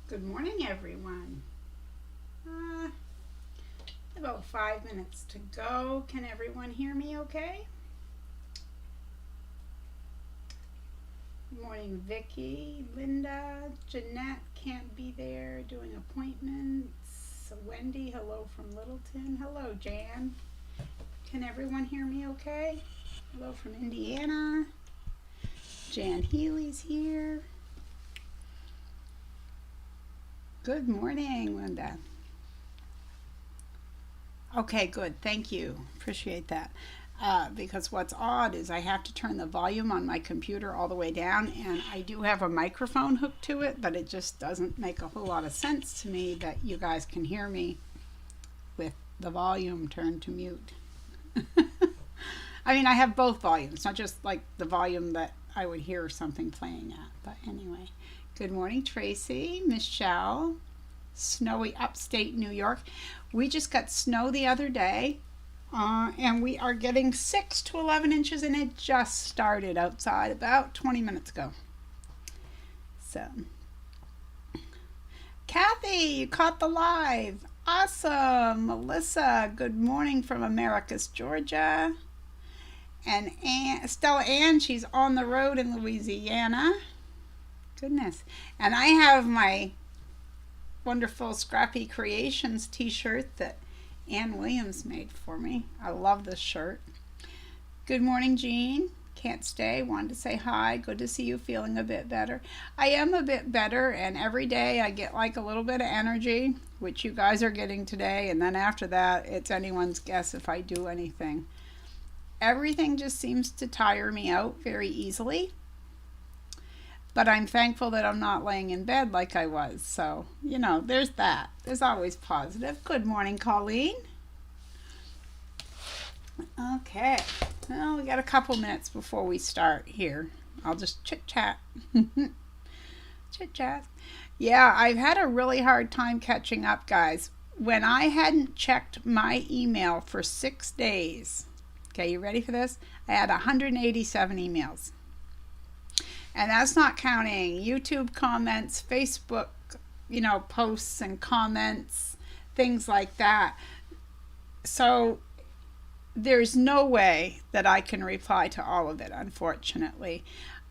Good morning, everyone. Uh, about 5 minutes to go. Can everyone hear me okay? Good morning, Vicki, Linda, Jeanette can't be there doing appointments. Wendy, hello from Littleton. Hello, Jan. Can everyone hear me okay? Hello from Indiana. Jan Healy's here. Good morning, Linda. Okay, good. Thank you. Appreciate that. Because what's odd is I have to turn the volume on my computer all the way down, and I do have a microphone hooked to it, but it just doesn't make a whole lot of sense to me that you guys can hear me with the volume turned to mute. I mean, I have both volumes, not just like the volume that I would hear something playing at. But anyway, good morning, Tracy, Michelle, snowy upstate New York. We just got snow the other day, and we are getting 6 to 11 inches, and it just started outside about 20 minutes ago. So, Kathy, you caught the live. Awesome. Melissa, good morning from Americus, Georgia. And Stella Ann, she's on the road in Louisiana. Goodness. And I have my wonderful Scrappy Creations t-shirt that Ann Williams made for me. I love this shirt. Good morning, Jean. Can't stay. Wanted to say hi. Good to see you feeling a bit better. I am a bit better, and every day I get like a little bit of energy, which you guys are getting today, and then after that, it's anyone's guess if I do anything. Everything just seems to tire me out very easily. But I'm thankful that I'm not laying in bed like I was. So, there's that. There's always positive. Good morning, Colleen. Okay. Well, we got a couple minutes before we start here. I'll just chit-chat. Chit-chat. Yeah, I've had a really hard time catching up, guys. When I hadn't checked my email for 6 days, okay, you ready for this? I had 187 emails. And that's not counting YouTube comments, Facebook, posts and comments, things like that. So there's no way that I can reply to all of it, unfortunately.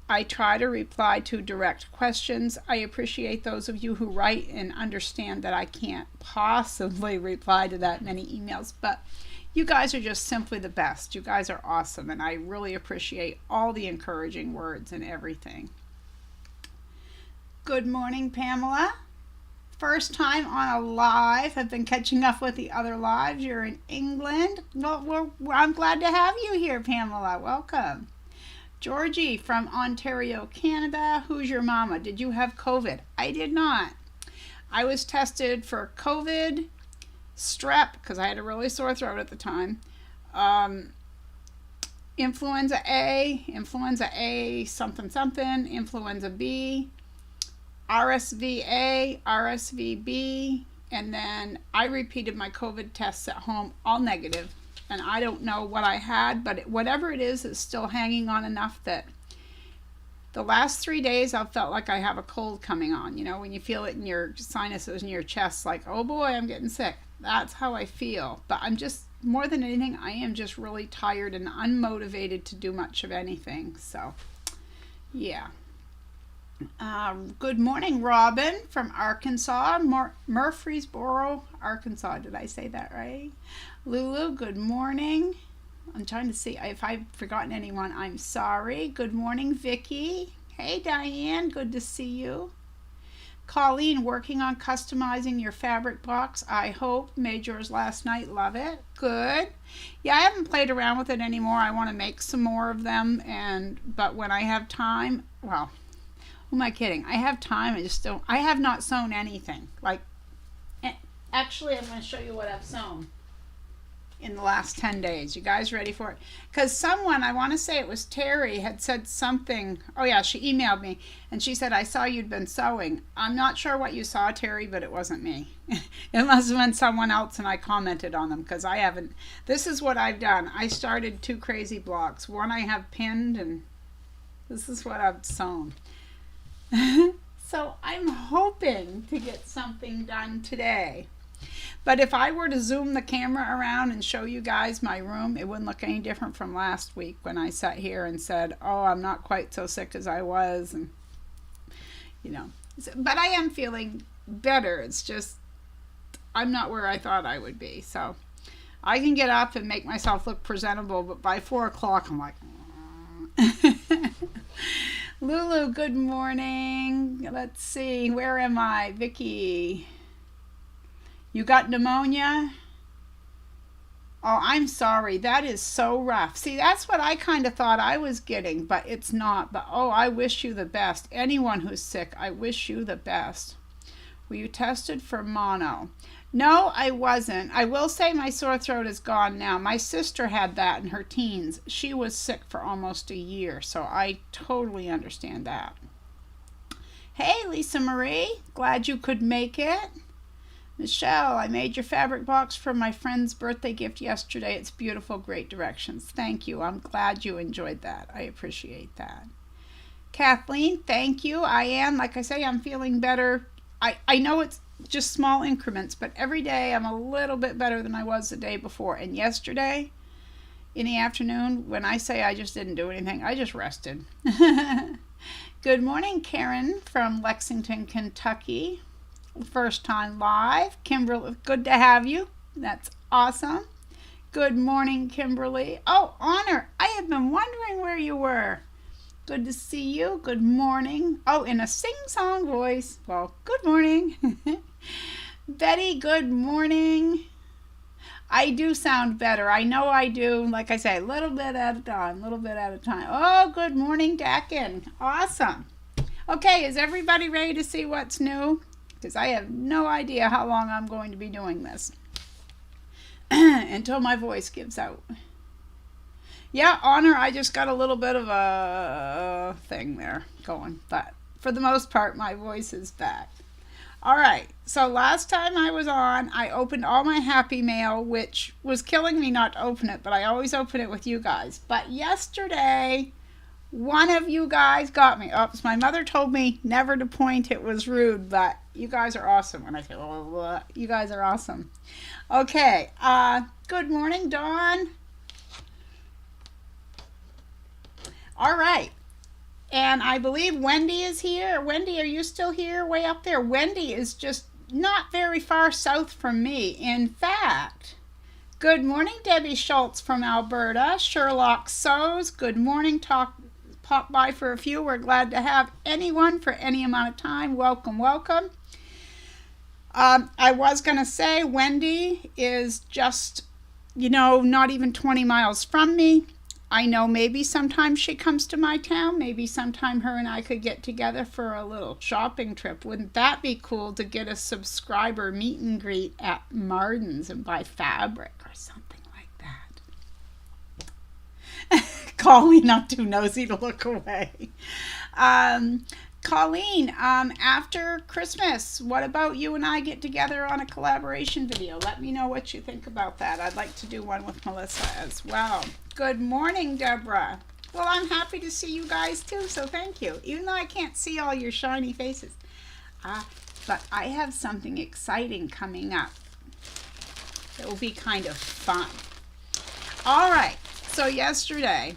I try to reply to direct questions. I appreciate those of you who write and understand that I can't possibly reply to that many emails, but you guys are just simply the best. You guys are awesome, and I really appreciate all the encouraging words and everything. Good morning, Pamela. First time on a live. I've been catching up with the other lives. You're in England. Well, I'm glad to have you here, Pamela. Welcome. Georgie from Ontario, Canada. Who's your mama? Did you have COVID? I did not. I was tested for COVID, strep, because I had a really sore throat at the time, influenza A, something, influenza B, RSV-A, RSV-B, and then I repeated my COVID tests at home, all negative, and I don't know what I had, but whatever it is, it's still hanging on enough that the last 3 days I've felt like I have a cold coming on, when you feel it in your sinuses and your chest, like, oh boy, I'm getting sick. That's how I feel. But I'm just, more than anything, I am just really tired and unmotivated to do much of anything. So, yeah. Good morning, Robin from Arkansas, Murfreesboro, Arkansas. Did I say that right? Lulu, good morning. I'm trying to see if I've forgotten anyone. I'm sorry. Good morning, Vicki. Hey, Diane. Good to see you. Colleen, working on customizing your fabric box. I hope. Made yours last night. Love it. Good. Yeah, I haven't played around with it anymore. I want to make some more of them. But when I have time, well, who am I kidding? I have time. I have not sewn anything. Actually, I'm going to show you what I've sewn in the last 10 days. You guys ready for it? Because someone, I want to say it was Terry, had said something. Oh yeah, she emailed me and she said, I saw you'd been sewing. I'm not sure what you saw, Terry, but it wasn't me. It must have been someone else, and I commented on them because I haven't. This is what I've done. I started 2 crazy blocks. One I have pinned, and this is what I've sewn. So I'm hoping to get something done today. But if I were to zoom the camera around and show you guys my room, it wouldn't look any different from last week when I sat here and said, oh, I'm not quite so sick as I was. And, you know, but I am feeling better. It's just I'm not where I thought I would be. So I can get up and make myself look presentable, but by 4 o'clock, I'm like, Lulu, good morning. Let's see, where am I? Vicky, you got pneumonia? Oh, I'm sorry. That is so rough. See, that's what I kind of thought I was getting, but it's not. But oh, I wish you the best. Anyone who's sick, I wish you the best. Were you tested for mono? No, I wasn't. I will say my sore throat is gone now. My sister had that in her teens. She was sick for almost a year, so I totally understand that. Hey, Lisa Marie. Glad you could make it. Michelle, I made your fabric box for my friend's birthday gift yesterday. It's beautiful, great directions. Thank you. I'm glad you enjoyed that. I appreciate that. Kathleen, thank you. I am, like I say, I'm feeling better. I know it's just small increments, but every day I'm a little bit better than I was the day before. And yesterday in the afternoon, when I say I just didn't do anything, I just rested. Good morning, Karen from Lexington, Kentucky. First time live. Kimberly, good to have you. That's awesome. Good morning, Kimberly. Oh, Honor, I have been wondering where you were. Good to see you. Good morning. Oh, in a sing-song voice. Well, good morning. Betty, good morning. I do sound better. I know I do. Like I say, a little bit at a time, Oh, good morning, Dakin. Awesome. Okay, is everybody ready to see what's new? Because I have no idea how long I'm going to be doing this until my voice gives out. Yeah, Honor, I just got a little bit of a thing there going, but for the most part, my voice is back. All right, so last time I was on, I opened all my Happy Mail, which was killing me not to open it, but I always open it with you guys. But yesterday, one of you guys got me. Oops, my mother told me never to point. It was rude, but you guys are awesome. When I say, oh, you guys are awesome. Okay, good morning, Dawn. All right, and I believe Wendy is here. Wendy, are you still here way up there? Wendy is just not very far south from me. In fact, good morning, Debbie Schultz from Alberta. Sherlock Sews, good morning. Pop by for a few. We're glad to have anyone for any amount of time. Welcome, welcome. I was going to say Wendy is just, not even 20 miles from me. I know maybe sometime she comes to my town. Maybe sometime her and I could get together for a little shopping trip. Wouldn't that be cool to get a subscriber meet and greet at Martin's and buy fabric or something like that? Colleen, not too nosy to look away. Colleen, after Christmas, what about you and I get together on a collaboration video? Let me know what you think about that. I'd like to do one with Melissa as well. Good morning, Deborah. Well, I'm happy to see you guys too, so thank you. Even though I can't see all your shiny faces. But I have something exciting coming up. It will be kind of fun. All right, so yesterday,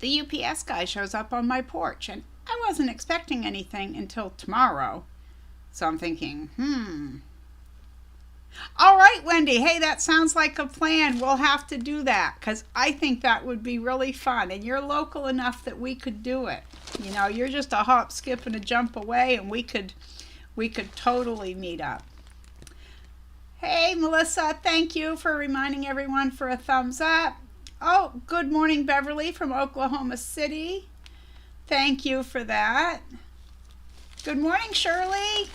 the UPS guy shows up on my porch, and I wasn't expecting anything until tomorrow. So I'm thinking, All right, Wendy. Hey, that sounds like a plan. We'll have to do that because I think that would be really fun. And you're local enough that we could do it. You're just a hop, skip, and a jump away, and we could totally meet up. Hey, Melissa, thank you for reminding everyone for a thumbs up. Oh, good morning, Beverly from Oklahoma City. Thank you for that. Good morning, Shirley.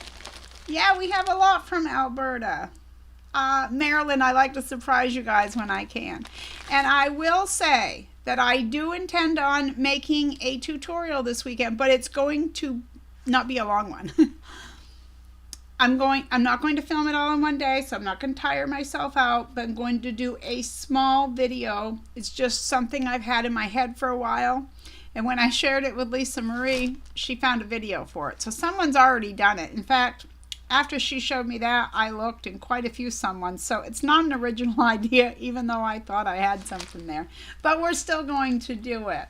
Yeah, we have a lot from Alberta. Marilyn, I like to surprise you guys when I can. And I will say that I do intend on making a tutorial this weekend, but it's going to not be a long one. I'm not going to film it all in one day, so I'm not going to tire myself out, but I'm going to do a small video. It's just something I've had in my head for a while. And when I shared it with Lisa Marie, she found a video for it. So someone's already done it. In fact, after she showed me that, I looked in quite a few someones. So it's not an original idea, even though I thought I had something there. But we're still going to do it.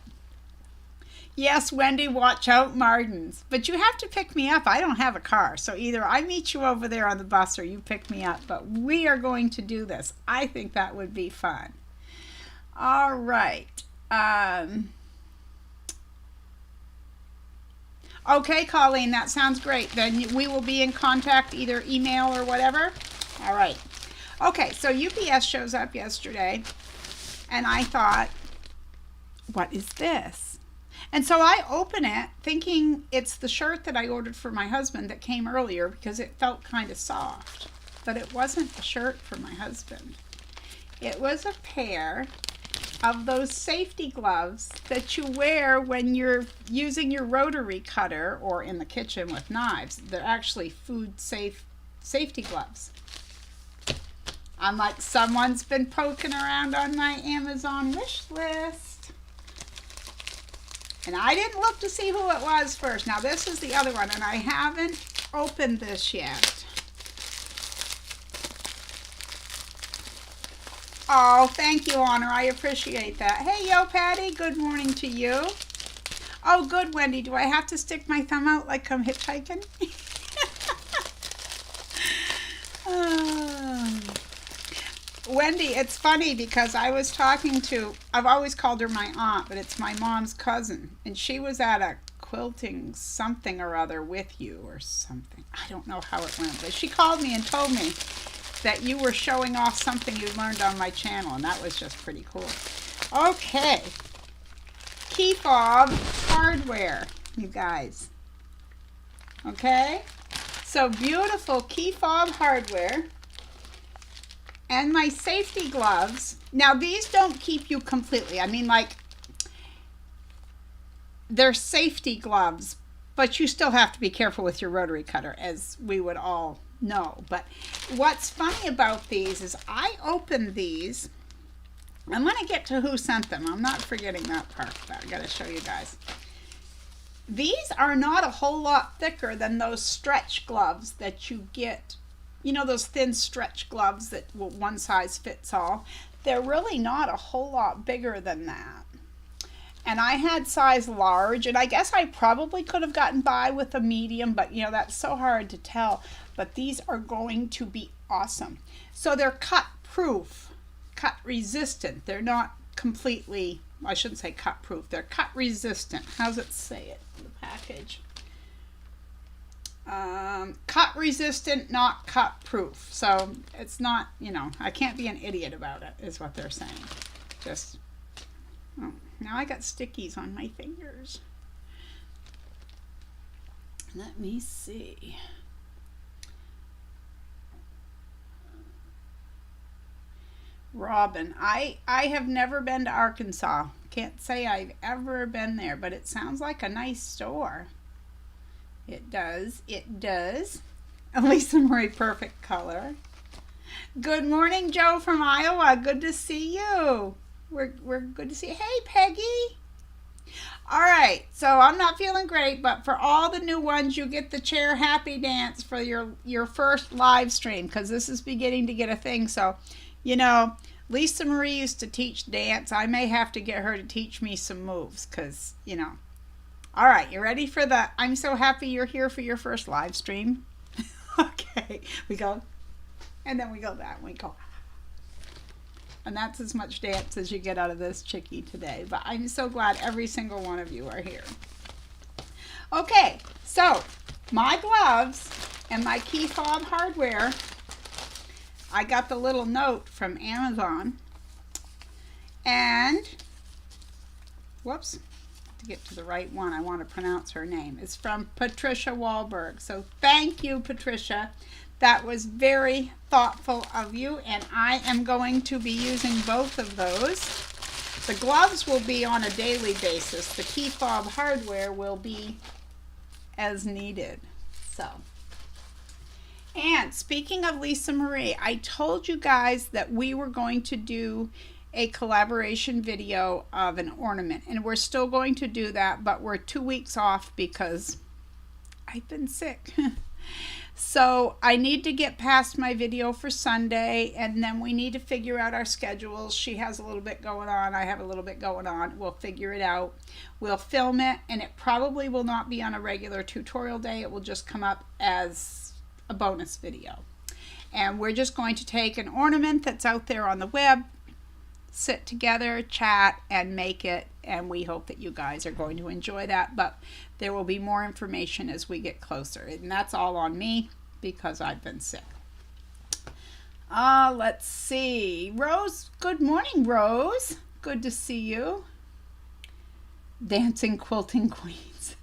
Yes, Wendy, watch out, Martins. But you have to pick me up. I don't have a car. So either I meet you over there on the bus or you pick me up. But we are going to do this. I think that would be fun. All right. Okay, Colleen, that sounds great. Then we will be in contact, either email or whatever. All right. Okay, so UPS shows up yesterday, and I thought, what is this? And so I open it thinking it's the shirt that I ordered for my husband that came earlier because it felt kind of soft. But it wasn't a shirt for my husband. It was a pair of those safety gloves that you wear when you're using your rotary cutter or in the kitchen with knives. They're actually food safe safety gloves. I'm like, someone's been poking around on my Amazon wish list. And I didn't look to see who it was first. Now this is the other one, and I haven't opened this yet. Oh, thank you, Honor. I appreciate that. Hey, yo, Patty. Good morning to you. Oh, good, Wendy. Do I have to stick my thumb out like I'm hitchhiking? Wendy, it's funny because I was talking to, I've always called her my aunt, but it's my mom's cousin. And she was at a quilting something or other with you or something. I don't know how it went, but she called me and told me that you were showing off something you learned on my channel, and that was just pretty cool. Okay. Key fob hardware, you guys. Okay? So beautiful key fob hardware. And my safety gloves. Now, these don't keep you completely. I mean, like, they're safety gloves, but you still have to be careful with your rotary cutter, as we would all know. But what's funny about these is I opened these. I'm going to get to who sent them. I'm not forgetting that part, but I got to show you guys. These are not a whole lot thicker than those stretch gloves that you get. You know, those thin stretch gloves that one size fits all. They're really not a whole lot bigger than that. And I had size large, and I guess I probably could have gotten by with a medium, but you know, that's so hard to tell. But these are going to be awesome. So they're cut proof, cut resistant. They're not completely, I shouldn't say cut proof, they're cut resistant. How's it say it in the package? Cut resistant, not cut proof. So it's not, you know, I can't be an idiot about it, is what they're saying. Just, oh, now I got stickies on my fingers. Let me see. Robin, I have never been to Arkansas. Can't say I've ever been there, but it sounds like a nice store. It does. It does. Lisa Marie, perfect color. Good morning, Joe from Iowa. Good to see you. We're good to see you. Hey, Peggy. All right. So I'm not feeling great, but for all the new ones, you get the chair happy dance for your first live stream, because this is beginning to get a thing. So, you know, Lisa Marie used to teach dance. I may have to get her to teach me some moves, because, you know. All right, you ready for the I'm so happy you're here for your first live stream? Okay, we go, and then we go that, and we go. And that's as much dance as you get out of this chickie today. But I'm so glad every single one of you are here. Okay, so my gloves and my key fob hardware, I got the little note from Amazon. And, whoops. To get to the right one, I want to pronounce her name. It's from Patricia Wahlberg. So thank you, Patricia. That was very thoughtful of you, and I am going to be using both of those. The gloves will be on a daily basis. The key fob hardware will be as needed. So, and speaking of Lisa Marie, I told you guys that we were going to do a collaboration video of an ornament, and we're still going to do that, but we're 2 weeks off because I've been sick. So I need to get past my video for Sunday, and then we need to figure out our schedules. She has a little bit going on. I have a little bit going on. We'll figure it out. We'll film it, and it probably will not be on a regular tutorial day. It will just come up as a bonus video. And we're just going to take an ornament that's out there on the web, sit together, chat, and make it. And we hope that you guys are going to enjoy that. But there will be more information as we get closer. And that's all on me because I've been sick. Let's see. Rose, good morning, Rose. Good to see you. Dancing Quilting Queens.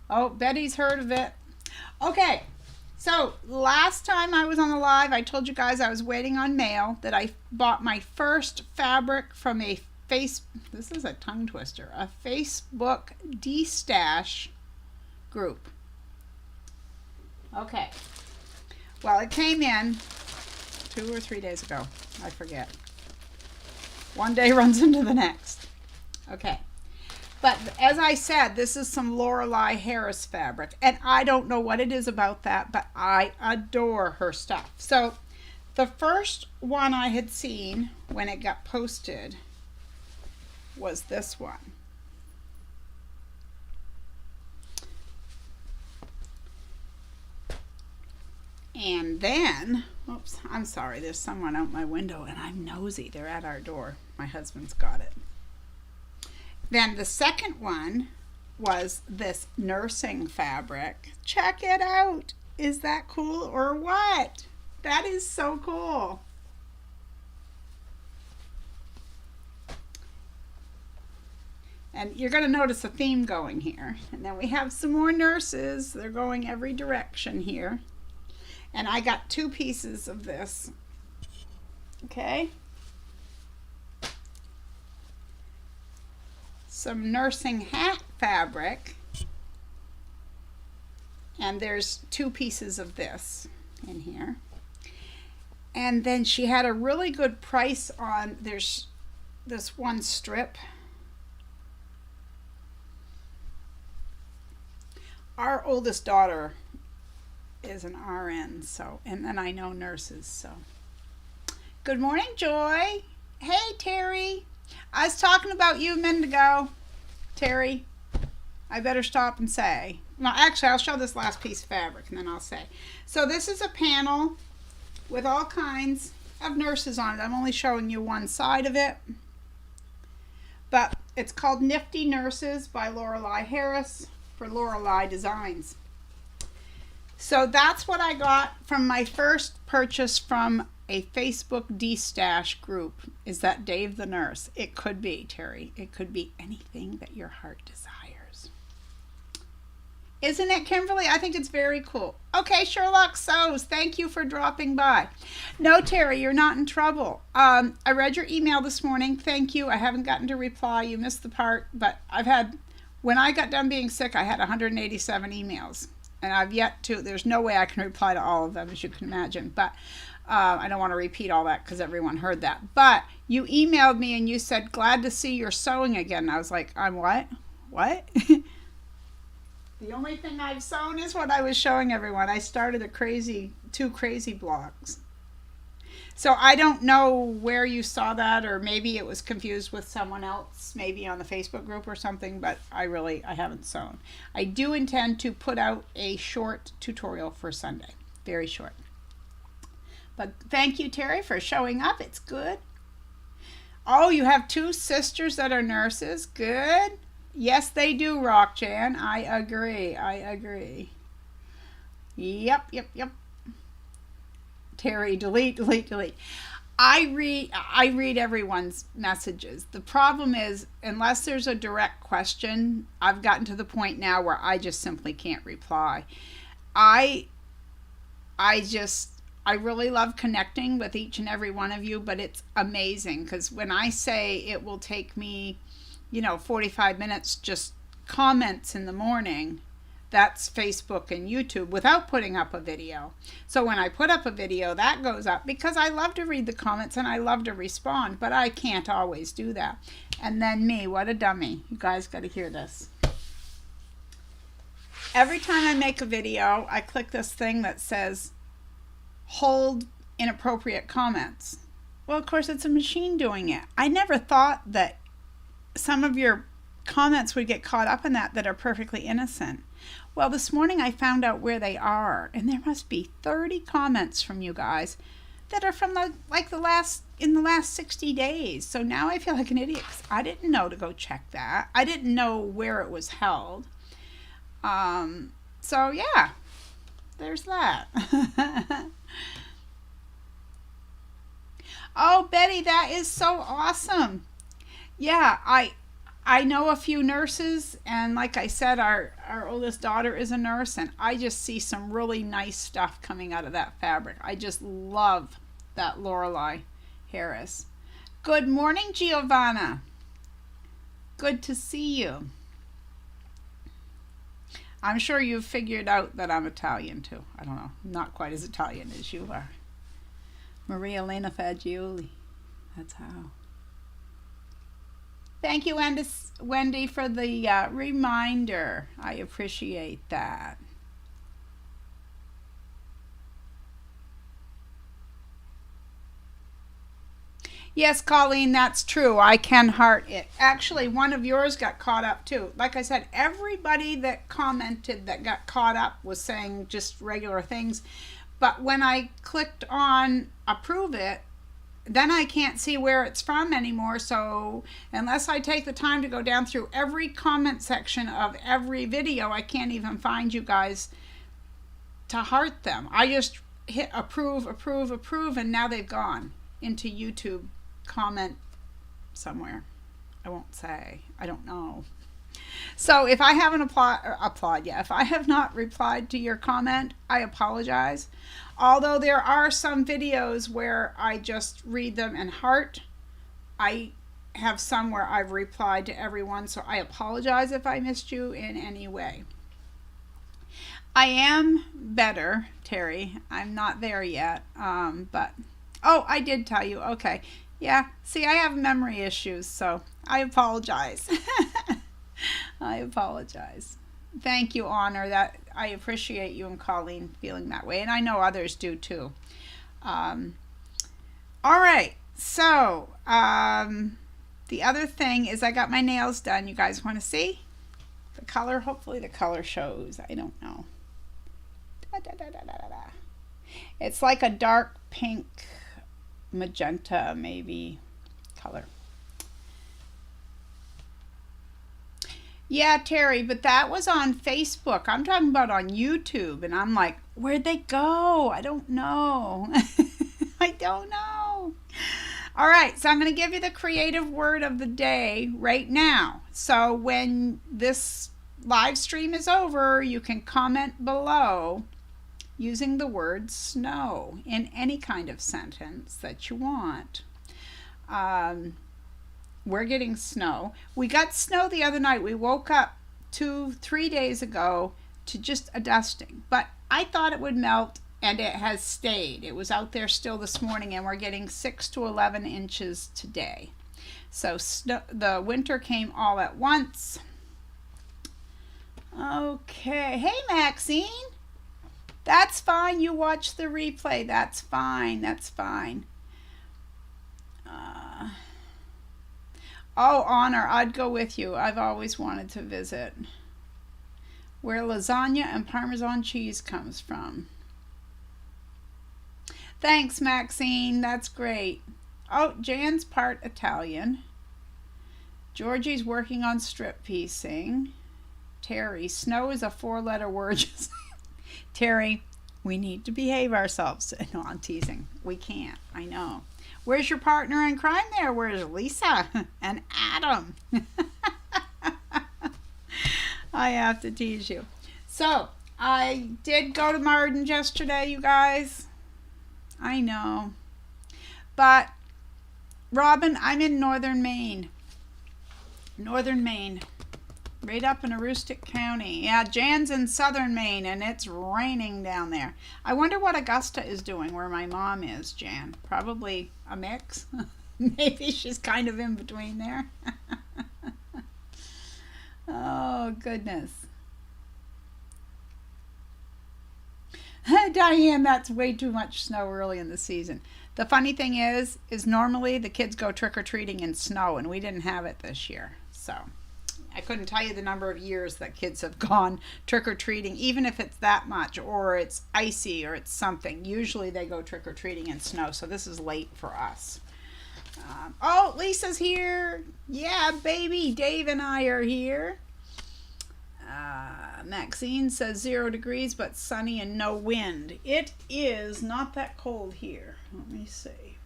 Oh, Betty's heard of it. Okay. So last time I was on the live, I told you guys I was waiting on mail, that I bought my first fabric from a this is a tongue twister, a Facebook de-stash group. Okay. Well, it came in 2 or 3 days ago. I forget. One day runs into the next. Okay. But as I said, this is some Lorelei Harris fabric, and I don't know what it is about that, but I adore her stuff. So the first one I had seen when it got posted was this one. And then, oops, I'm sorry, there's someone out my window and I'm nosy. They're at our door. My husband's got it. Then the second one was this nursing fabric. Check it out. Is that cool or what? That is so cool. And you're going to notice a theme going here. And then we have some more nurses. They're going every direction here. And I got 2 pieces of this. Okay. Some nursing hat fabric, and there's 2 pieces of this in here. And then she had a really good price on, there's this one strip. Our oldest daughter is an RN, so, and then I know nurses, so. Good morning, Joy. Hey, Terry. I was talking about you a minute ago, Terry. I better stop and say. Well, actually, I'll show this last piece of fabric and then I'll say. So this is a panel with all kinds of nurses on it. I'm only showing you one side of it. But it's called Nifty Nurses by Lorelei Harris for Lorelei Designs. So that's what I got from my first purchase from a Facebook de-stash group. Is that Dave the Nurse? It could be, Terry. It could be anything that your heart desires. Isn't it, Kimberly? I think it's very cool. Okay, Sherlock Sews, thank you for dropping by. No, Terry, you're not in trouble. I read your email this morning. Thank you. I haven't gotten to reply. You missed the part, but when I got done being sick, I had 187 emails. And I've yet to, there's no way I can reply to all of them, as you can imagine. But I don't want to repeat all that because everyone heard that. But you emailed me and you said, glad to see you're sewing again. And I was like, I'm what? What? The only thing I've sewn is what I was showing everyone. I started 2 crazy blocks. So I don't know where you saw that, or maybe it was confused with someone else, maybe on the Facebook group or something, but I haven't sewn. I do intend to put out a short tutorial for Sunday. Very short. But thank you, Terry, for showing up. It's good. Oh, you have 2 sisters that are nurses. Good. Yes, they do, Rockjan. I agree. Yep. Terry, delete. I read everyone's messages. The problem is, unless there's a direct question, I've gotten to the point now where I just simply can't reply. I really love connecting with each and every one of you, but it's amazing because when I say it will take me, 45 minutes just comments in the morning, That's Facebook and YouTube without putting up a video. So when I put up a video, that goes up because I love to read the comments and I love to respond, but I can't always do that. And then me, what a dummy. You guys got to hear this. Every time I make a video, I click this thing that says hold inappropriate comments. Well, of course, it's a machine doing it. I never thought that some of your comments would get caught up in that are perfectly innocent. Well, this morning I found out where they are, and there must be 30 comments from you guys that are from the last 60 days. So now I feel like an idiot 'cause I didn't know to go check that. I didn't know where it was held. So yeah, there's that. Oh, Betty, that is so awesome. Yeah, I know a few nurses, and like I said, our oldest daughter is a nurse, and I just see some really nice stuff coming out of that fabric. I just love that Lorelei Harris. Good morning, Giovanna. Good to see you. I'm sure you've figured out that I'm Italian too. I don't know, not quite as Italian as you are. Maria Elena Fagioli. That's how. Thank you, Wendy, for the reminder. I appreciate that. Yes, Colleen, that's true. I can heart it. Actually, one of yours got caught up too. Like I said, everybody that commented that got caught up was saying just regular things. But when I clicked on approve it, then I can't see where it's from anymore. So unless I take the time to go down through every comment section of every video, I can't even find you guys to heart them. I just hit approve, approve, approve, and now they've gone into YouTube comment somewhere. I won't say. I don't know. So if I haven't applied yet, if I have not replied to your comment, I apologize. Although there are some videos where I just read them and heart, I have some where I've replied to everyone, so I apologize if I missed you in any way. I am better, Terry. I'm not there yet, but oh, I did tell you. Okay. Yeah, see, I have memory issues, so I apologize. I apologize. Thank you, Honor. That I appreciate you and Colleen feeling that way, and I know others do too. All right, so the other thing is I got my nails done. You guys want to see the color? Hopefully the color shows. I don't know. It's like a dark pink, magenta maybe color. Yeah, Terry, but that was on Facebook. I'm talking about on YouTube, and I'm like, where'd they go? I don't know. I don't know. All right, so I'm going to give you the creative word of the day right now. So when this live stream is over, you can comment below using the word snow in any kind of sentence that you want. We're getting snow. We got snow the other night. We woke up 2-3 days ago to just a dusting, but I thought it would melt, and it has stayed. It was out there still this morning, and we're getting 6 to 11 inches today. So the winter came all at once. Okay. Hey, Maxine. That's fine. You watch the replay. That's fine. That's fine. Oh, Honor, I'd go with you. I've always wanted to visit where lasagna and Parmesan cheese comes from. Thanks, Maxine. That's great. Oh, Jan's part Italian. Georgie's working on strip piecing. Terry, snow is a 4-letter word. Terry, we need to behave ourselves. No, I'm teasing. We can't. I know. Where's your partner in crime there? Where's Lisa and Adam? I have to tease you. So, I did go to Martin's yesterday, you guys. I know. But, Robin, I'm in northern Maine. Northern Maine. Right up in Aroostook County. Yeah, Jan's in southern Maine, and it's raining down there. I wonder what Augusta is doing where my mom is, Jan. Probably a mix. Maybe she's kind of in between there. Oh, goodness. Diane, that's way too much snow early in the season. The funny thing is normally the kids go trick-or-treating in snow, and we didn't have it this year. So I couldn't tell you the number of years that kids have gone trick-or-treating, even if it's that much, or it's icy, or it's something. Usually they go trick-or-treating in snow, so this is late for us. Oh, Lisa's here. Yeah, baby, Dave and I are here. Maxine says 0 degrees, but sunny and no wind. It is not that cold here. Let me see.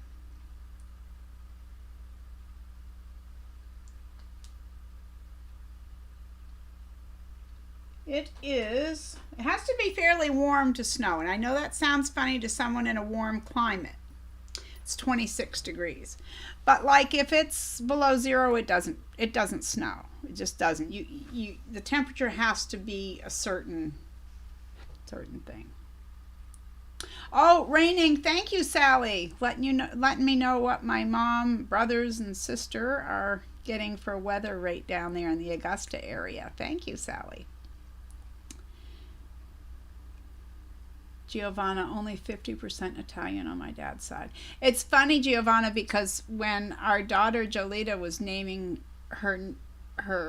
It has to be fairly warm to snow, and I know that sounds funny to someone in a warm climate. It's 26 degrees. But like if it's below 0, it doesn't snow. It just doesn't. The temperature has to be a certain thing. Oh, raining. Thank you, Sally. Letting me know what my mom, brothers, and sister are getting for weather right down there in the Augusta area. Thank you, Sally. Giovanna, only 50% Italian on my dad's side. It's funny, Giovanna, because when our daughter Jolita was naming her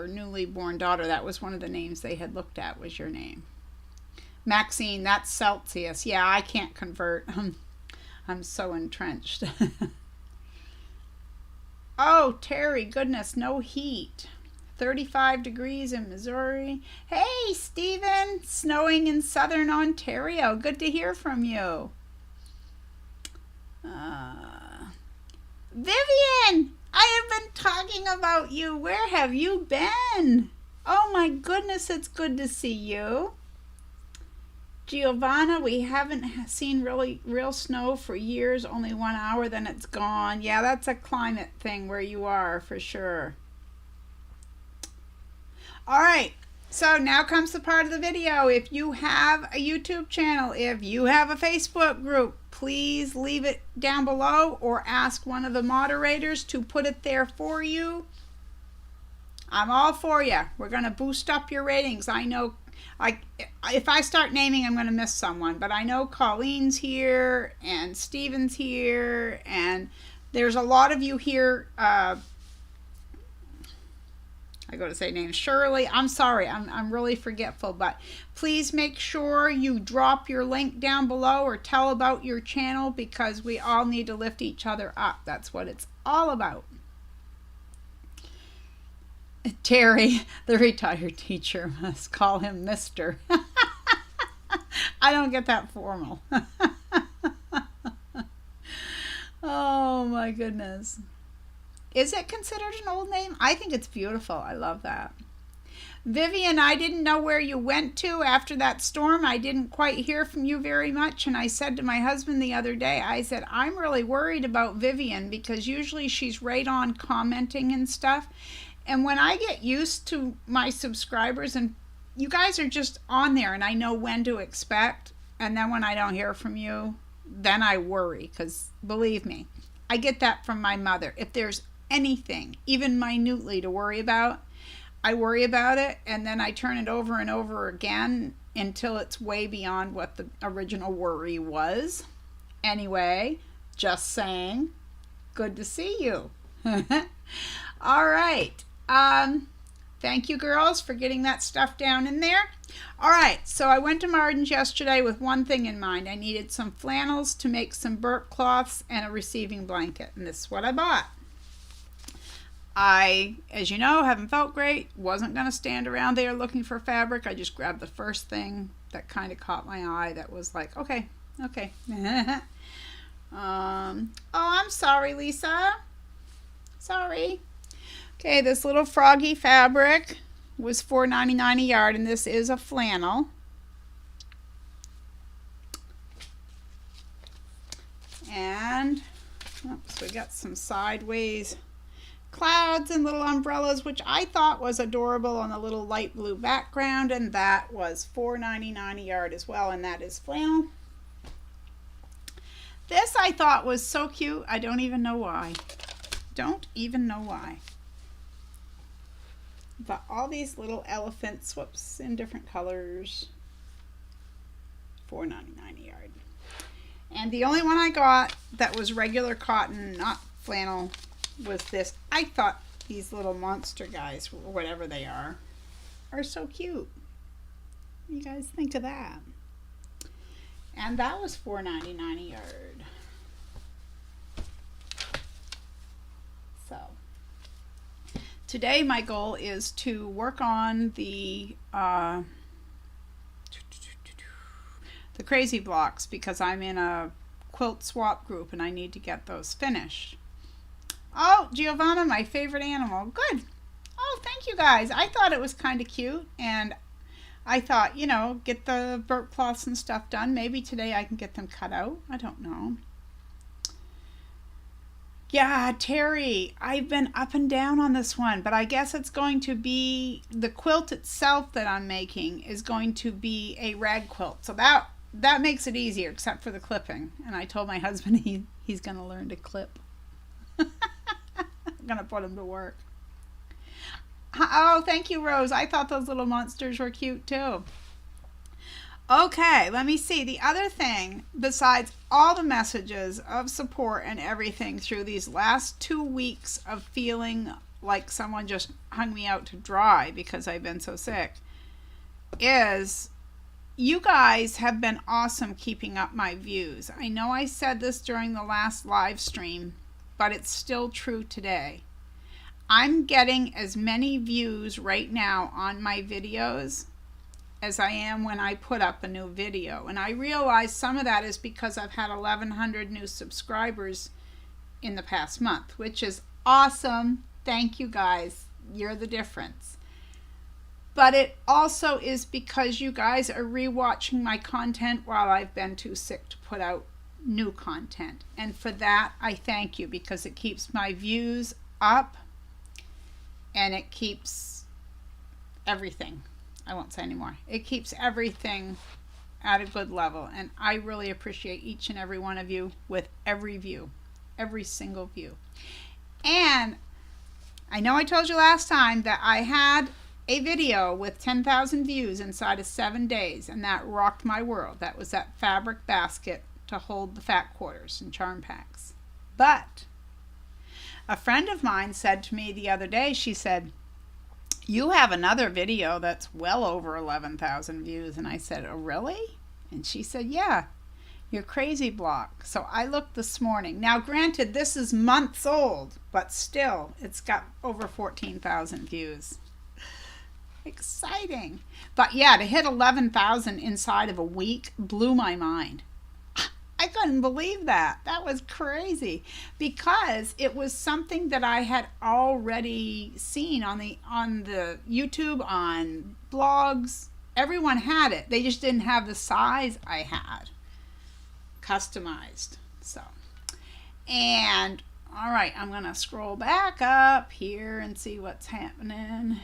newly born daughter, that was one of the names they had looked at, was your name. Maxine, that's Celsius. Yeah, I can't convert. I'm so entrenched. Oh, Terry, goodness, no heat. 35 degrees in Missouri. Hey, Stephen, snowing in southern Ontario. Good to hear from you. Vivian, I have been talking about you. Where have you been? Oh my goodness, it's good to see you. Giovanna, we haven't seen real snow for years, only 1 hour, then it's gone. Yeah, that's a climate thing where you are, for sure. All right, so now comes the part of the video. If you have a YouTube channel, if you have a Facebook group, please leave it down below or ask one of the moderators to put it there for you. I'm all for you. We're going to boost up your ratings. I know if I start naming, I'm going to miss someone, but I know Colleen's here and Steven's here, and there's a lot of you here. I go to say names. Shirley, I'm sorry, I'm really forgetful, but please make sure you drop your link down below or tell about your channel, because we all need to lift each other up. That's what it's all about. Terry, the retired teacher, must call him Mr. I don't get that formal. Oh my goodness. Is it considered an old name? I think it's beautiful. I love that. Vivian, I didn't know where you went to after that storm. I didn't quite hear from you very much. And I said to my husband the other day, I said, I'm really worried about Vivian, because usually she's right on commenting and stuff. And when I get used to my subscribers, and you guys are just on there and I know when to expect, and then when I don't hear from you, then I worry, because believe me, I get that from my mother. If there's anything, even minutely, to worry about, I worry about it, and then I turn it over and over again until it's way beyond what the original worry was. Anyway, just saying, good to see you. All right. Thank you, girls, for getting that stuff down in there. All right, so I went to Martin's yesterday with one thing in mind. I needed some flannels to make some burp cloths and a receiving blanket, and this is what I bought. I, as you know, haven't felt great. Wasn't going to stand around there looking for fabric. I just grabbed the first thing that kind of caught my eye that was like, okay. Oh, I'm sorry, Lisa. Sorry. Okay, this little froggy fabric was $4.99 a yard, and this is a flannel. And oops, we got some sideways clouds and little umbrellas, which I thought was adorable on a little light blue background, and that was $4.99 a yard as well, and that is flannel. This I thought was so cute, I don't even know why. Don't even know why. But all these little elephants, whoops, in different colors. $4.99 a yard. And the only one I got that was regular cotton, not flannel, was this. I thought these little monster guys, or whatever they are so cute. What do you guys think of that? And that was $4.99 a yard. So today my goal is to work on the crazy blocks, because I'm in a quilt swap group and I need to get those finished. Oh, Giovanna, my favorite animal. Good. Oh, thank you guys. I thought it was kind of cute, and I thought, you know, get the burp cloths and stuff done. Maybe today I can get them cut out. I don't know. Yeah, Terry, I've been up and down on this one, but I guess it's going to be, the quilt itself that I'm making is going to be a rag quilt. So that makes it easier, except for the clipping. And I told my husband he's going to learn to clip. I'm going to put him to work. Oh, thank you, Rose. I thought those little monsters were cute too. Okay, let me see. The other thing, besides all the messages of support and everything through these last 2 weeks of feeling like someone just hung me out to dry because I've been so sick, is you guys have been awesome keeping up my views. I know I said this during the last live stream, but it's still true today. I'm getting as many views right now on my videos as I am when I put up a new video. And I realize some of that is because I've had 1,100 new subscribers in the past month, which is awesome. Thank you guys. You're the difference. But it also is because you guys are rewatching my content while I've been too sick to put out new content. And for that, I thank you, because it keeps my views up and it keeps everything. I won't say anymore. It keeps everything at a good level. And I really appreciate each and every one of you with every view, every single view. And I know I told you last time that I had a video with 10,000 views inside of 7 days, and that rocked my world. That was that fabric basket to hold the fat quarters and charm packs. But a friend of mine said to me the other day, she said, "You have another video that's well over 11,000 views." And I said, "Oh, really?" And she said, "Yeah, your crazy block." So I looked this morning. Now, granted, this is months old, but still, it's got over 14,000 views. Exciting. But yeah, to hit 11,000 inside of a week blew my mind. I couldn't believe that. That was crazy, because it was something that I had already seen on the YouTube, on blogs. Everyone had it. They just didn't have the size I had customized. So, and all right, I'm going to scroll back up here and see what's happening.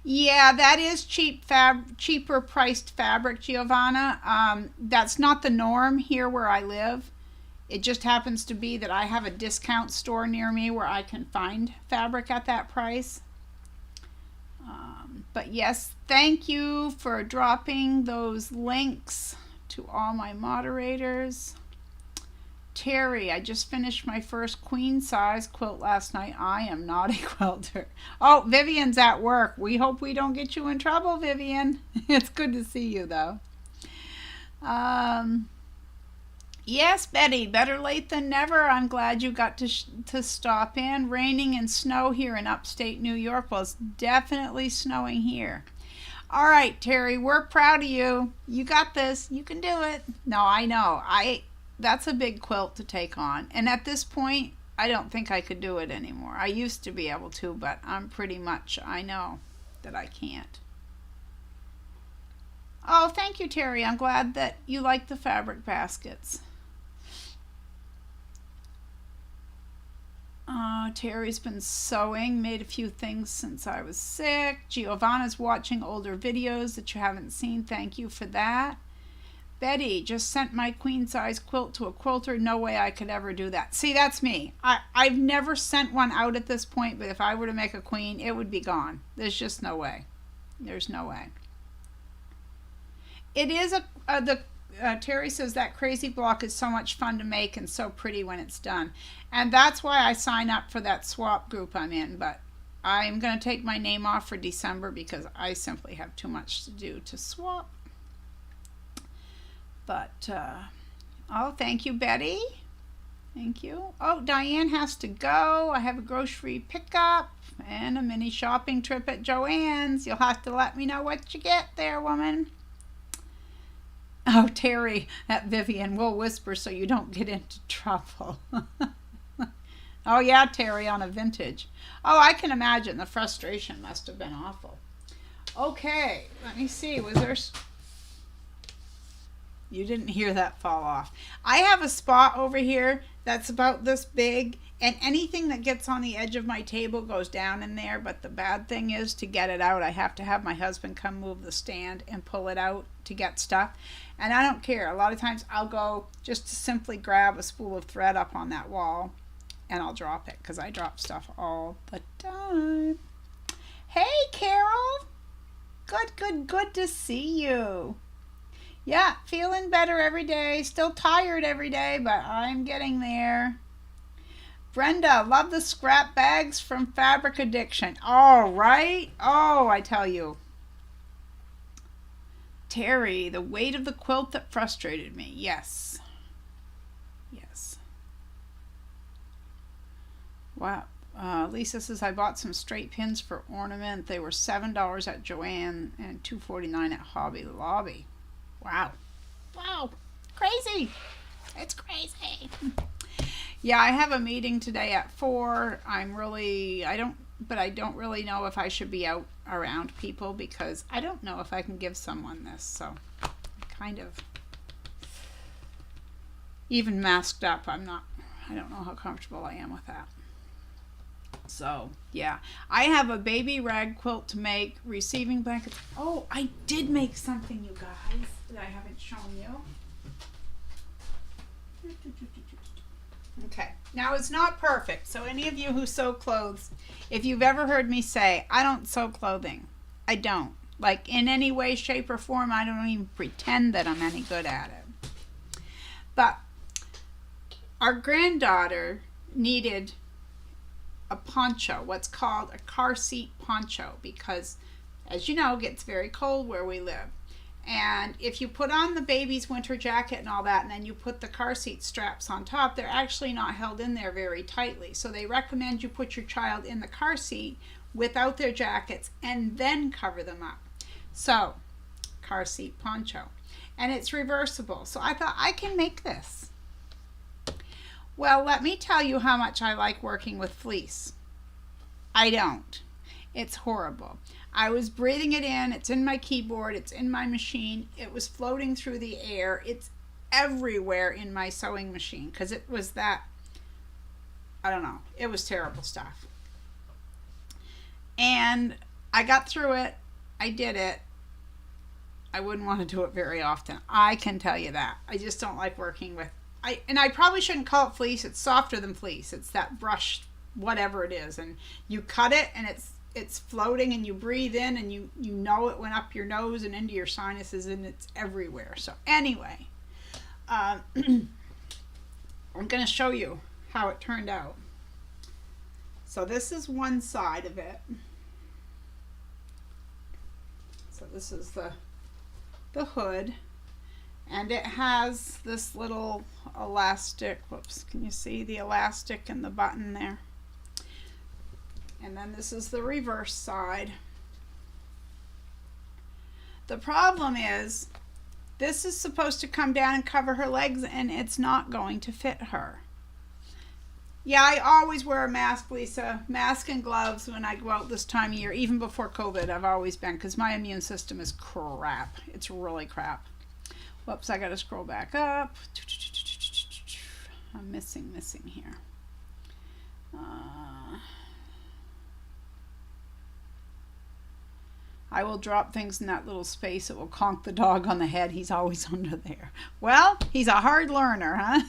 Yeah, that is cheaper priced fabric, Giovanna. That's not the norm here where I live. It just happens to be that I have a discount store near me where I can find fabric at that price. But yes, thank you for dropping those links to all my moderators. Terry, I just finished my first queen size quilt last night. I am not a quilter. Oh, Vivian's at work. We hope we don't get you in trouble, Vivian. It's good to see you, though. Yes, Betty, better late than never. I'm glad you got to stop in. Raining and snow here in upstate New York. Well, it's definitely snowing here. All right, Terry, we're proud of you. You got this. You can do it. No, I know. That's a big quilt to take on. And at this point, I don't think I could do it anymore. I used to be able to, but I'm pretty much, I know that I can't. Oh, thank you, Terry. I'm glad that you like the fabric baskets. Terry's been sewing, made a few things since I was sick. Giovanna's watching older videos that you haven't seen. Thank you for that. Betty, just sent my queen size quilt to a quilter. No way I could ever do that. See, that's me. I've never sent one out at this point, but if I were to make a queen, it would be gone. There's just no way. There's no way. It is Terry says that crazy block is so much fun to make and so pretty when it's done. And that's why I sign up for that swap group I'm in. But I'm going to take my name off for December because I simply have too much to do to swap. But, oh, thank you, Betty. Thank you. Oh, Diane has to go. I have a grocery pickup and a mini shopping trip at Joann's. You'll have to let me know what you get there, woman. Oh, Terry, at Vivian, we'll whisper so you don't get into trouble. Oh, yeah, Terry, on a vintage. Oh, I can imagine. The frustration must have been awful. Okay, let me see. Was there... You didn't hear that fall off. I have a spot over here that's about this big, and anything that gets on the edge of my table goes down in there, but the bad thing is to get it out, I have to have my husband come move the stand and pull it out to get stuff. And I don't care. A lot of times I'll go just to simply grab a spool of thread up on that wall, and I'll drop it, because I drop stuff all the time. Hey, Carol. Good to see you. Yeah, feeling better every day. Still tired every day, but I'm getting there. Brenda, love the scrap bags from Fabric Addiction. All right. Oh, I tell you. Terry, the weight of the quilt that frustrated me. Yes. Yes. Wow. Lisa says, I bought some straight pins for ornament. They were $7 at Joann and $2.49 at Hobby Lobby. Wow. Wow. Crazy. It's crazy. Yeah, I have a meeting today at 4. I don't really know if I should be out around people because I don't know if I can give someone this. So kind of, even masked up, I don't know how comfortable I am with that. So yeah, I have a baby rag quilt to make, receiving blankets. Oh, I did make something, you guys, that I haven't shown you. Okay, now it's not perfect, so any of you who sew clothes, if you've ever heard me say, I don't sew clothing, I don't. Like in any way, shape, or form, I don't even pretend that I'm any good at it. But our granddaughter needed a poncho, what's called a car seat poncho, because as you know, it gets very cold where we live. And if you put on the baby's winter jacket and all that, and then you put the car seat straps on top, they're actually not held in there very tightly. So they recommend you put your child in the car seat without their jackets and then cover them up. So, car seat poncho. And it's reversible. So I thought, I can make this. Well, let me tell you how much I like working with fleece. I don't. It's horrible. I was breathing it in. It's in my keyboard. It's in my machine. It was floating through the air. It's everywhere in my sewing machine because it was that, I don't know. It was terrible stuff. And I got through it. I did it. I wouldn't want to do it very often. I can tell you that. I just don't like working with, and I probably shouldn't call it fleece. It's softer than fleece. It's that brushed whatever it is. And you cut it and it's floating and you breathe in and you know it went up your nose and into your sinuses and it's everywhere. So anyway, I'm going to show you how it turned out. So this is one side of it. So this is the hood, and it has this little elastic. Whoops, can you see the elastic and the button there? And then this is the reverse side. The problem is this is supposed to come down and cover her legs, and it's not going to fit her. Yeah, I always wear a mask, Lisa. Mask and gloves when I go out this time of year. Even before COVID, I've always been, because my immune system is crap. It's really crap. Whoops, I got to scroll back up. I'm missing here. Uh, I will drop things in that little space. It will conk the dog on the head. He's always under there. Well, he's a hard learner, huh?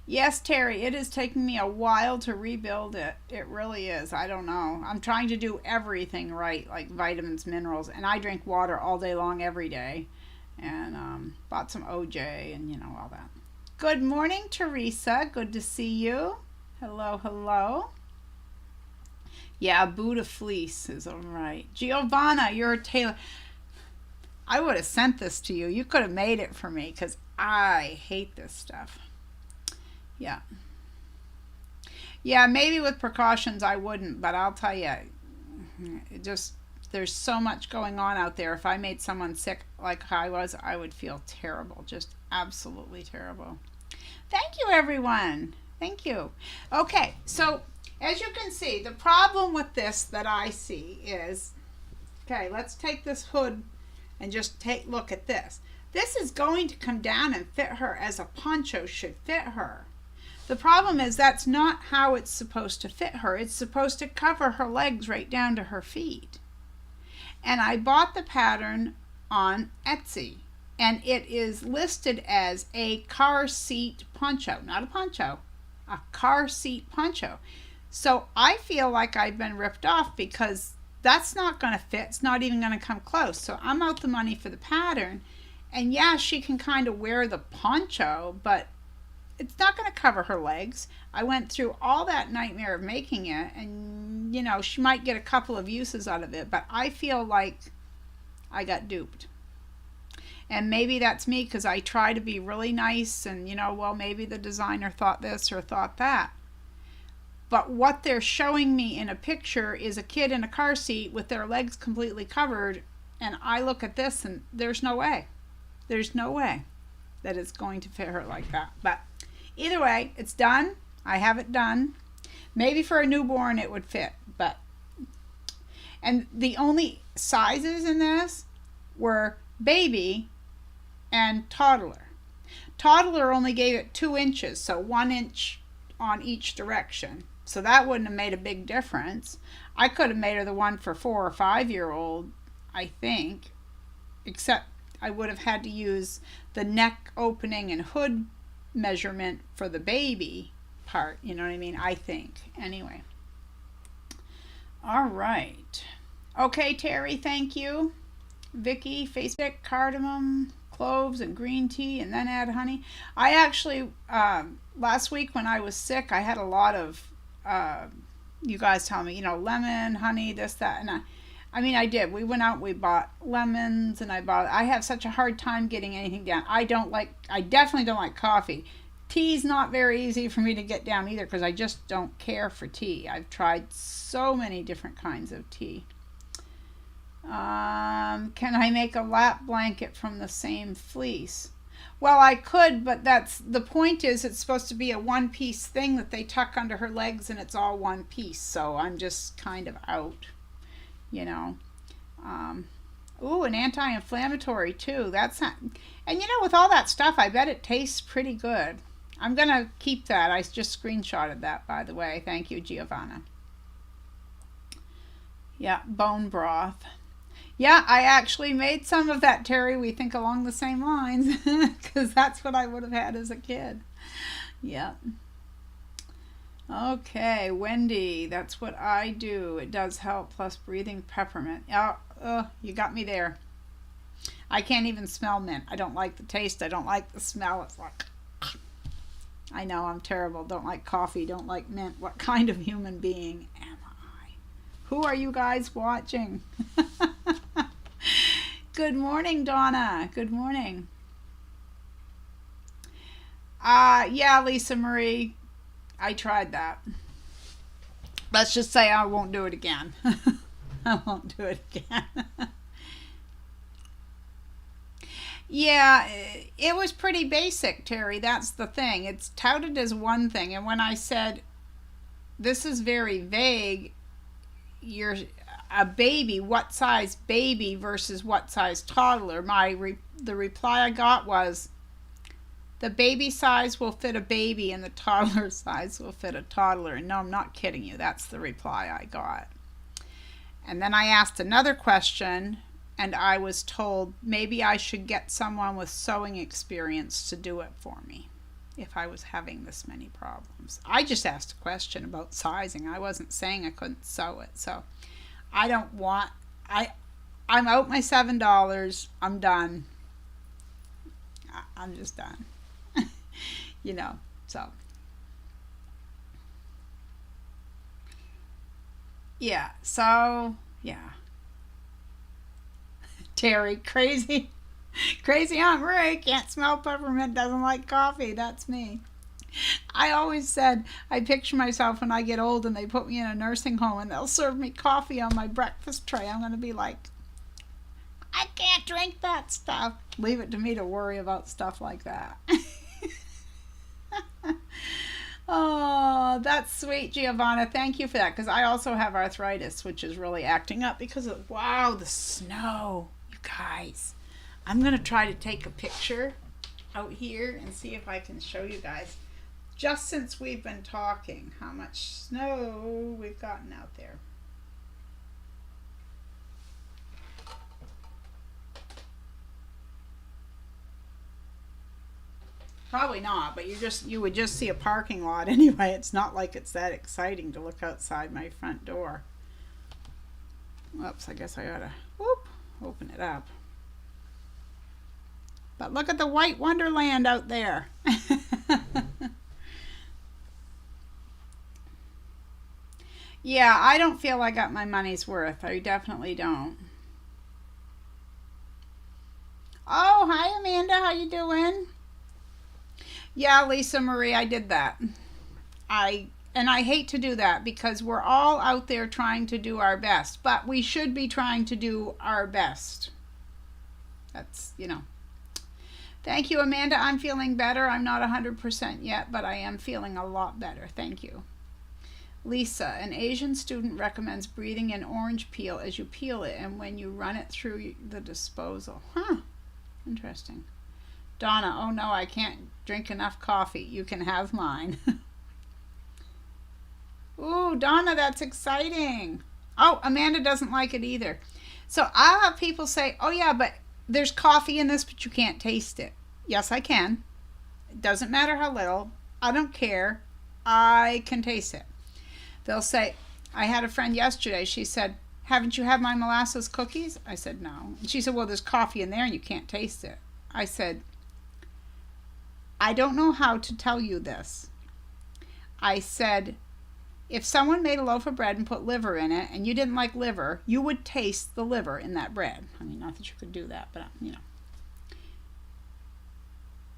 Yes, Terry, it is taking me a while to rebuild it. It really is. I don't know. I'm trying to do everything right, like vitamins, minerals, and I drink water all day long every day. And bought some OJ and, all that. Good morning, Teresa. Good to see you. Hello, hello. Yeah, Buddha fleece is all right. Giovanna, you're a tailor. I would have sent this to you. You could have made it for me because I hate this stuff. Yeah. Yeah, maybe with precautions I wouldn't, but I'll tell you, there's so much going on out there. If I made someone sick like I was, I would feel terrible, just absolutely terrible. Thank you, everyone. Thank you. Okay, so as you can see, the problem with this that I see is, okay, let's take this hood and just look at this. This is going to come down and fit her as a poncho should fit her. The problem is that's not how it's supposed to fit her. It's supposed to cover her legs right down to her feet. And I bought the pattern on Etsy, and it is listed as a car seat poncho, not a poncho, a car seat poncho. So I feel like I've been ripped off because that's not going to fit. It's not even going to come close. So I'm out the money for the pattern. And yeah, she can kind of wear the poncho, but it's not going to cover her legs. I went through all that nightmare of making it, and she might get a couple of uses out of it, but I feel like I got duped. And maybe that's me because I try to be really nice and, well, maybe the designer thought this or thought that. But what they're showing me in a picture is a kid in a car seat with their legs completely covered, and I look at this and there's no way. There's no way that it's going to fit her like that. But either way, it's done. I have it done. Maybe for a newborn it would fit, and the only sizes in this were baby and toddler. Toddler only gave it 2 inches, so 1 inch on each direction. So that wouldn't have made a big difference. I could have made her the one for 4 or 5 year old, I think, except I would have had to use the neck opening and hood measurement for the baby part, you know what I mean? I think. Anyway. All right. Okay, Terry, thank you. Vicky, Facebook, cardamom, cloves, and green tea, and then add honey. I actually, last week when I was sick, I had a lot of, you guys tell me, lemon, honey, this, that, and I did. We went out, we bought lemons, and I have such a hard time getting anything down. I definitely don't like coffee. Tea's not very easy for me to get down either because I just don't care for tea. I've tried so many different kinds of tea. Can I make a lap blanket from the same fleece? Well, I could, but the point is it's supposed to be a one-piece thing that they tuck under her legs and it's all one piece. So I'm just kind of out. Ooh, an anti-inflammatory too. That's not, and with all that stuff, I bet it tastes pretty good. I'm gonna keep that. I just screenshotted that, by the way. Thank you, Giovanna. Yeah, bone broth. Yeah, I actually made some of that, Terry. We think along the same lines because that's what I would have had as a kid. Yeah. Okay, Wendy, that's what I do. It does help, plus breathing peppermint. Oh, you got me there. I can't even smell mint. I don't like the taste. I don't like the smell. It's like, I know I'm terrible. Don't like coffee. Don't like mint. What kind of human being am I? Who are you guys watching? Good morning, Donna. Good morning. Yeah, Lisa Marie. I tried that. Let's just say I won't do it again. I won't do it again. Yeah, it was pretty basic, Terry. That's the thing. It's touted as one thing. And when I said, this is very vague, you're a baby, what size baby versus what size toddler, the reply I got was, The baby size will fit a baby and the toddler size will fit a toddler. And no, I'm not kidding you. That's the reply I got. And then I asked another question and I was told maybe I should get someone with sewing experience to do it for me if I was having this many problems. I just asked a question about sizing. I wasn't saying I couldn't sew it. So I don't want, I'm out my $7. I'm done. I'm just done. You know, so. Yeah, so, yeah. Terry, crazy. Crazy Aunt Marie can't smell peppermint, doesn't like coffee. That's me. I always said I picture myself when I get old and they put me in a nursing home and they'll serve me coffee on my breakfast tray. I'm going to be like, I can't drink that stuff. Leave it to me to worry about stuff like that. Oh, that's sweet, Giovanna. Thank you for that, because I also have arthritis, which is really acting up because of, wow, the snow. You guys, I'm going to try to take a picture out here and see if I can show you guys, just since we've been talking, how much snow we've gotten out there. Probably not, but you would just see a parking lot anyway. It's not like it's that exciting to look outside my front door. Whoops, I guess I ought to open it up. But look at the white wonderland out there. Yeah, I don't feel I got my money's worth. I definitely don't. Oh, hi Amanda, how you doing? Yeah, Lisa Marie, I did that. I hate to do that because we're all out there trying to do our best, but we should be trying to do our best. That's, you know. Thank you, Amanda. I'm feeling better. I'm not 100% yet, but I am feeling a lot better. Thank you. Lisa, an Asian student recommends breathing in orange peel as you peel it and when you run it through the disposal. Huh. Interesting. Donna, oh no, I can't drink enough coffee. You can have mine. Ooh, Donna, that's exciting. Oh, Amanda doesn't like it either. So I'll have people say, oh yeah, but there's coffee in this, but you can't taste it. Yes, I can. It doesn't matter how little. I don't care. I can taste it. They'll say, I had a friend yesterday. She said, haven't you had my molasses cookies? I said, no. And she said, well, there's coffee in there and you can't taste it. I said, I don't know how to tell you this. I said, if someone made a loaf of bread and put liver in it and you didn't like liver, you would taste the liver in that bread. I mean, not that you could do that, but you know.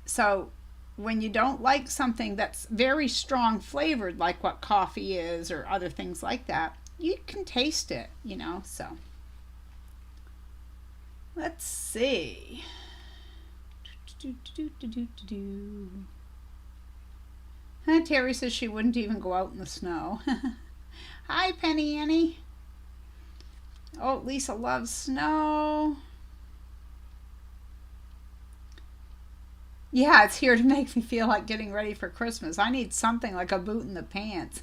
So when you don't like something that's very strong flavored, like what coffee is or other things like that, you can taste it, you know, so. Let's see. Terry says she wouldn't even go out in the snow. Hi, Penny Annie. Oh, Lisa loves snow. Yeah, it's here to make me feel like getting ready for Christmas. I need something like a boot in the pants.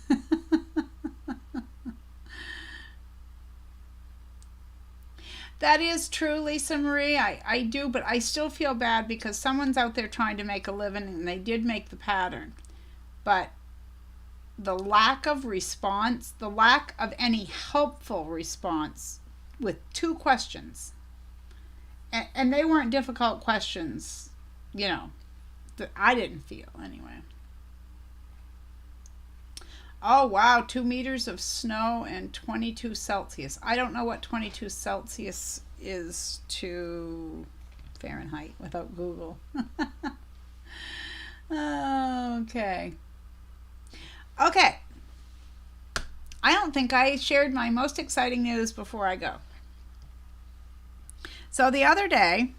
That is true, Lisa Marie. I do, but I still feel bad because someone's out there trying to make a living and they did make the pattern. But the lack of response, the lack of any helpful response with 2 questions, and they weren't difficult questions, you know, that I didn't feel anyway. Oh, wow, 2 meters of snow and 22 Celsius. I don't know what 22 Celsius is to Fahrenheit without Google. Okay. Okay. I don't think I shared my most exciting news before I go. So the other day,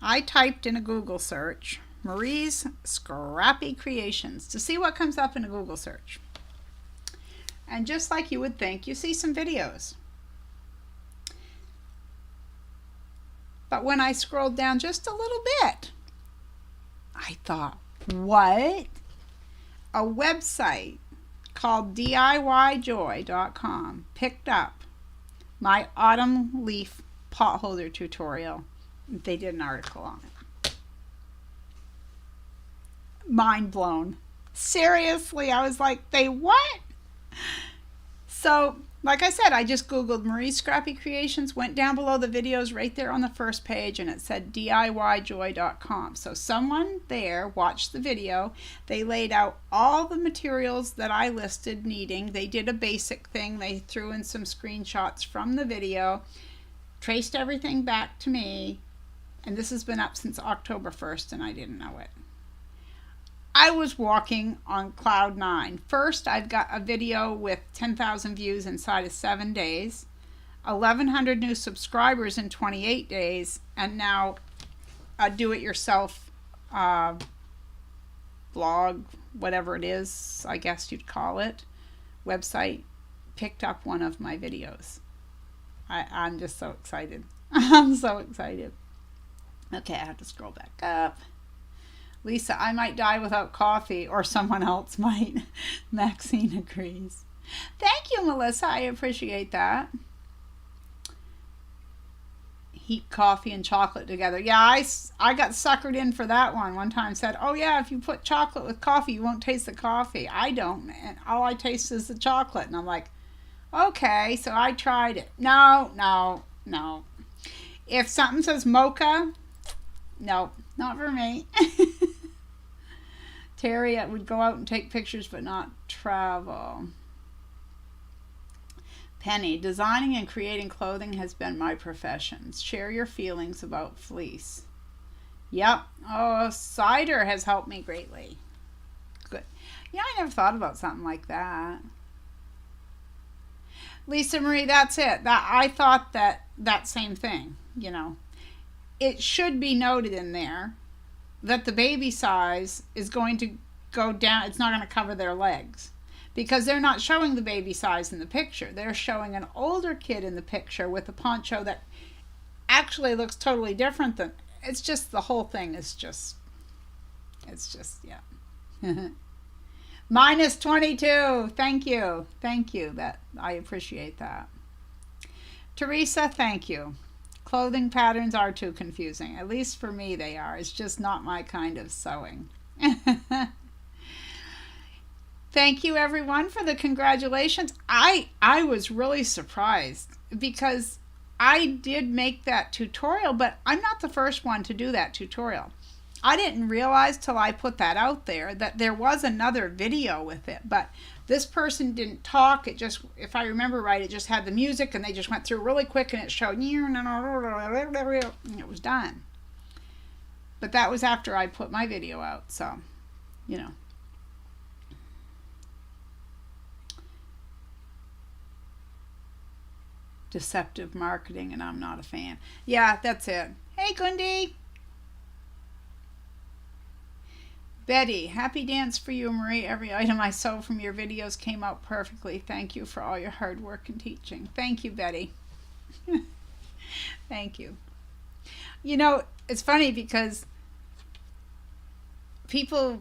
I typed in a Google search, Marie's Scrappy Creations, to see what comes up in a Google search. And just like you would think, you see some videos. But when I scrolled down just a little bit, I thought, what? A website called DIYjoy.com picked up my autumn leaf pot holder tutorial. They did an article on it. Mind blown. Seriously, I was like, they what? So, like I said, I just Googled Marie's Scrappy Creations, went down below the videos right there on the first page, and it said DIYjoy.com. So someone there watched the video. They laid out all the materials that I listed needing. They did a basic thing. They threw in some screenshots from the video, traced everything back to me, and this has been up since October 1st, and I didn't know it. I was walking on cloud 9. First, I've got a video with 10,000 views inside of 7 days, 1,100 new subscribers in 28 days, and now a do-it-yourself blog, whatever it is, I guess you'd call it, website, picked up one of my videos. I'm just so excited. I'm so excited. Okay, I have to scroll back up. Lisa, I might die without coffee, or someone else might. Maxine agrees. Thank you, Melissa. I appreciate that. Heat coffee and chocolate together. Yeah, I got suckered in for that one. One time said, oh yeah, if you put chocolate with coffee, you won't taste the coffee. I don't, and all I taste is the chocolate. And I'm like, okay, so I tried it. No. If something says mocha, no, not for me. Terry would go out and take pictures but not travel. Penny, designing and creating clothing has been my profession. Share your feelings about fleece. Yep. Oh, cider has helped me greatly. Good. Yeah, I never thought about something like that. Lisa Marie, that's it. I thought that same thing, you know. It should be noted in there that the baby size is going to go down. It's not going to cover their legs because they're not showing the baby size in the picture. They're showing an older kid in the picture with a poncho that actually looks totally different than, it's just, the whole thing is just, it's just, yeah. Minus 22. Thank you. That I appreciate that. Teresa, thank you. Clothing patterns are too confusing. At least for me they are. It's just not my kind of sewing. Thank you everyone for the congratulations. I was really surprised because I did make that tutorial, but I'm not the first one to do that tutorial. I didn't realize till I put that out there that there was another video with it, but this person didn't talk. It just, if I remember right, it just had the music and they just went through really quick and it showed, and it was done. But that was after I put my video out, so, you know. Deceptive marketing, and I'm not a fan. Yeah, that's it. Hey, Gundi. Betty, happy dance for you, Marie. Every item I sew from your videos came out perfectly. Thank you for all your hard work and teaching. Thank you, Betty. Thank you. You know, it's funny because people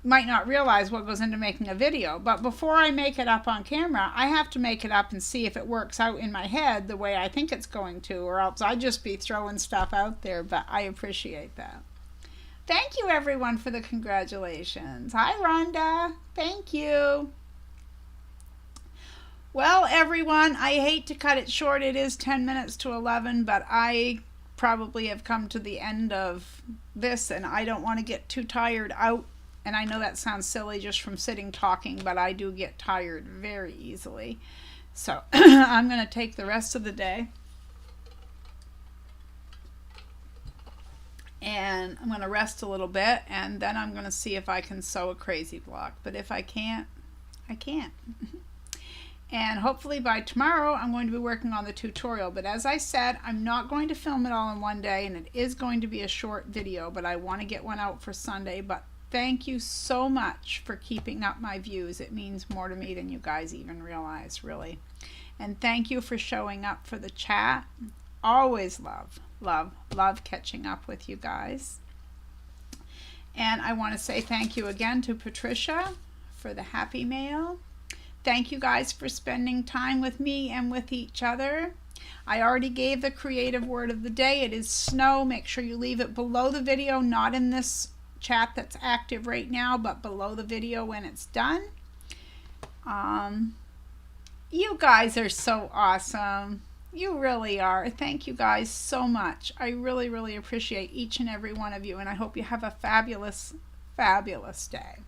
might not realize what goes into making a video, but before I make it up on camera, I have to make it up and see if it works out in my head the way I think it's going to, or else I'd just be throwing stuff out there, but I appreciate that. Thank you, everyone, for the congratulations. Hi, Rhonda. Thank you. Well, everyone, I hate to cut it short. It is 10 minutes to 11, but I probably have come to the end of this, and I don't want to get too tired out. And I know that sounds silly just from sitting talking, but I do get tired very easily. So I'm going to take the rest of the day. And I'm going to rest a little bit, and then I'm going to see if I can sew a crazy block. But if I can't, I can't. And hopefully by tomorrow, I'm going to be working on the tutorial. But as I said, I'm not going to film it all in one day, and it is going to be a short video, but I want to get one out for Sunday. But thank you so much for keeping up my views. It means more to me than you guys even realize, really. And thank you for showing up for the chat. Always love catching up with you guys. And I want to say thank you again to Patricia for the happy mail. Thank you guys for spending time with me and with each other. I already gave the creative word of the day. It is snow. Make sure you leave it below the video, not in this chat that's active right now, but below the video when it's done. You guys are so awesome. You really are. Thank you guys so much. I really, really appreciate each and every one of you, and I hope you have a fabulous, fabulous day.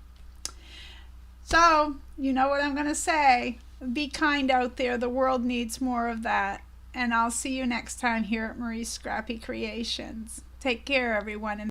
So, you know what I'm going to say. Be kind out there. The world needs more of that. And I'll see you next time here at Marie's Scrappy Creations. Take care, everyone. And